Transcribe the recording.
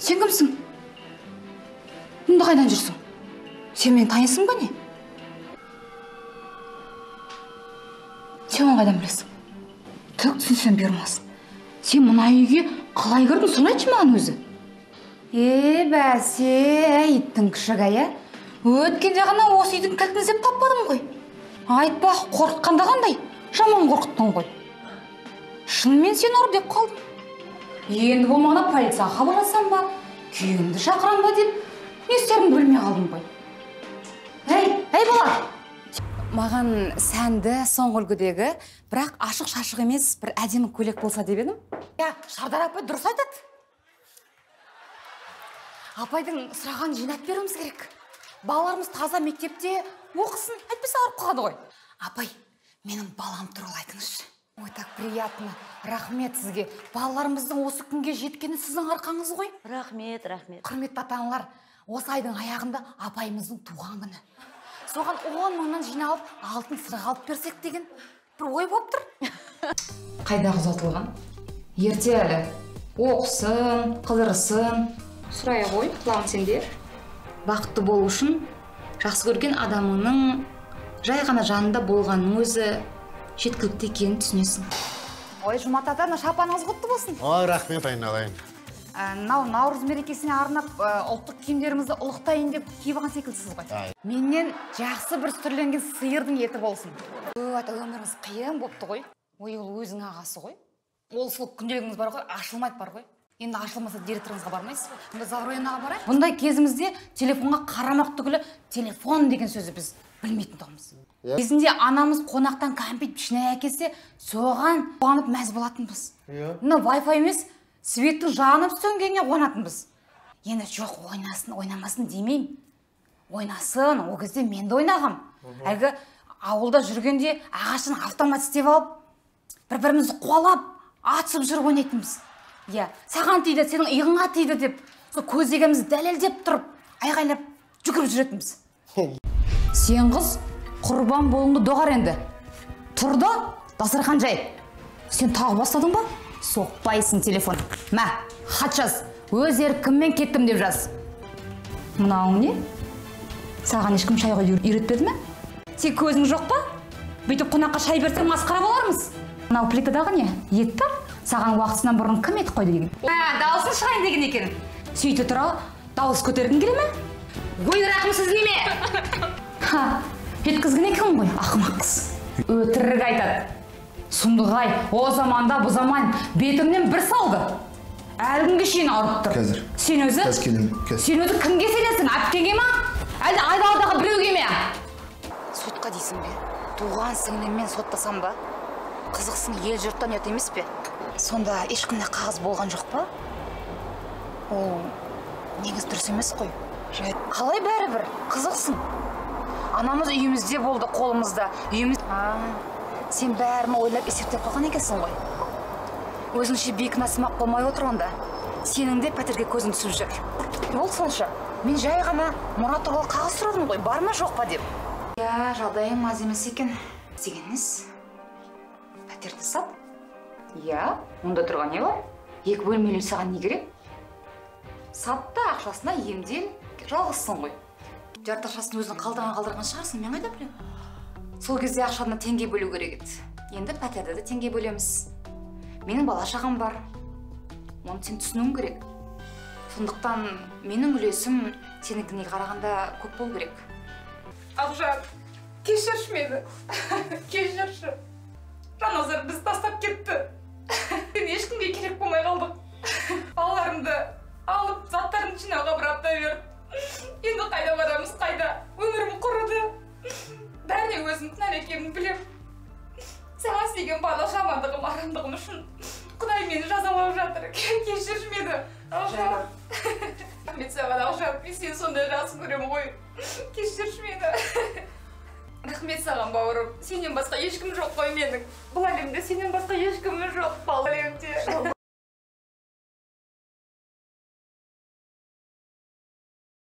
Сен кімсің? Мұнда қайдан жүрсің? Сен мені танисың ба не? Сен оны қайдан білесің? Түк түсінсем бермасын. Сен мына үйге қалай кірдің, соны айтшы маған өзі. Бәсе, иттің күшік-ай, өткенде ғана осы үйдің кілтін іздеп таппадым ғой. Айтпа, қорқытқанда қандай? Жаман қорқыттың ғой. Шынымен сен ұрып деп қалдым. Енді болмағанда полицияға хабарласам ба, күйеуімді шақырам ба деп, не істерімді білмей қалдым ғой. Әй бала! Маған сәнді, соңғы үлгідегі, бірақ ашық-шашық емес, бір әдемі көйлек болса деп едім. Шардар апай дұрыс айтады. Апайдың сұрағанын жинап беруіміз керек. Балаларымыз таза мектепте оқысын, әйтпесе ауырып қалады ғой. Апай, менің балам туралы айтыңызшы. Ой, так приятно. Рахмет сізге. Балаларымыздың осы күнге жеткені сіздің арқаңыз ғой. Рахмет. Құрметті ата-аналар, осы айдың аяғында апайымыздың туған күні. Соған 10 мыңнан жиналып, алтын сырға алып берсек деген бір ой болып тұр. Қайдағы ұзатылған? Ерте әлі. Оқысын, қыдырсын. Сұрай ғой, құлағын сенде. Бақытты болу үшін жақсы көрген адамының жай ғана жанында болғанның өзі жеткілікті екенін түсінесің. Ой, Жұмат ата, шапаныңыз құтты болсын. Ой, рахмет айналайын. Наурыз мерекесіне арнап ұлттық киімдерімізді ұлықтайын деп киіп алған секілдісіз ғой. Менен жақсы бір сүрленген сиырдың еті болсын. Ата, өміріңіз қиын болыпты ғой. Ой, ол өзің ағасы ғой. Ол сол күнделігіңіз бар ғой, ашылмайды бар ғой. Енді ашылмаса директорыңызға бармайсыз ғой. Мұнда Завроянаға барайық. Бұндай кезімізде телефонға қарамақ түгілі телефон деген сөзі біз білмейтін тұғымыз. Кезінде анамыз қонақтан кәмпит пішіне әкелсе, соған қуанып мәз болатынбыз. Мына Wi-Fi емес, светтің жанып сөнгеніне қуанатынбыз. Енді жоқ, ойнасын, ойнамасын демеймін. Ойнасын, о кезде мен де ойнағам. Әлгі ауылда жүргенде ағашын автомат істеп алып, бір-бірімізді қуалап, атысып жүріп ойнайтынбыз. Саған тиді, сенің иығыңа тиді деп, көздегенімізді дәлелдеп тұрып, айғайлап жүгіріп жүретінбіз. Сен қыз құрбан болыңды доғар енді. Тұрды, дастархан жай. Сен тағы бастадың ба? Соқпайсың телефон. Мә, хат жаз. Өз еркіммен кеттім деп жаз. Мынауың не? Саған ешкім шайға үйретпеді ме? Сен көзің жоқ па? Бүйтіп қонаққа шай берсең масқара болармыз. Мынау плитадағы не? Ет па? Саған уақытысынан бұрын кім ет қойды деген? Дауысын шығайын деген екен. Сөйте тұра, дауыс көтергің келе ме? Ой, рақымсыз неме? Жеткізген екен ғой, ақымақ қыз. Өтірік айтады. Сұмдығай, о заманда бұл заман бетімнен бір салды. Әлгінге шейін ауырып тұр. Қазір. Сен өзі кімге сенесің? Әпкеге ма? Әлде айдаладағы біреуге ме? Сотқа дейсің бе? Туған сіңліммен соттасам ба? Қызықсың, ел жұрттан ұят емес пе? Сонда ешқандай қағаз болған жоқ па? Ол негіз дұрыс емес қой. Қалай бәрібір? Қызықсың. Анамыз үйімізде болды, қолымызда. Сен бәріні ойлап есептеп қойған екенсің ғой. Өзіңше бекінасымақ болмай отырғанда, сенің де пәтерге көзің түсіп жүр. Ол сонша, мен жай ғана мұра туралы қағаз сұрадым ғой, бар ма жоқ па деп. Жағдайым аз емес екен. Дегеніңіз, пәтерді сат? Онда тұрған не бар? 2 бөлмелі саған не керек? Сатта ақшасына емдел, жалғызсың ғой. Жарты ақшасын өзің қалдырған шығарсың, мен қайда білем? Сол кезде ақшаны теңге бөлу керек еді. Енді пәтерді де теңге бөлеміз. Менің бала шағам бар. Оны сен түсінуің керек. Сондықтан менің үлесім сенікіне қарағанда көп болу керек. Ақжан, кешірші мені. Кешірші. Жаназар біз тастап кетті. Сен ешкімге керек болмай қалдық. Балаларымды алып, заттарын жинауға бір апта берді. Енді қайда барамыз, қайда? Өмірім құрыды. Бәріне өзім кінәлі екенін білем. Саған істеген барлық жамандығым, арамдығым үшін Құдай мені жазалап жатыр. Кешірші мені. Ақжан. Рахмет саған, Ақжан. Мен сені сондай жақсы көремін ғой. Кешірші мені. Рахмет саған, бауырым. Сенен басқа ешкім жоқ қой менің. Бұл әлемде сенен басқа ешкім жоқ, бұл әлемде.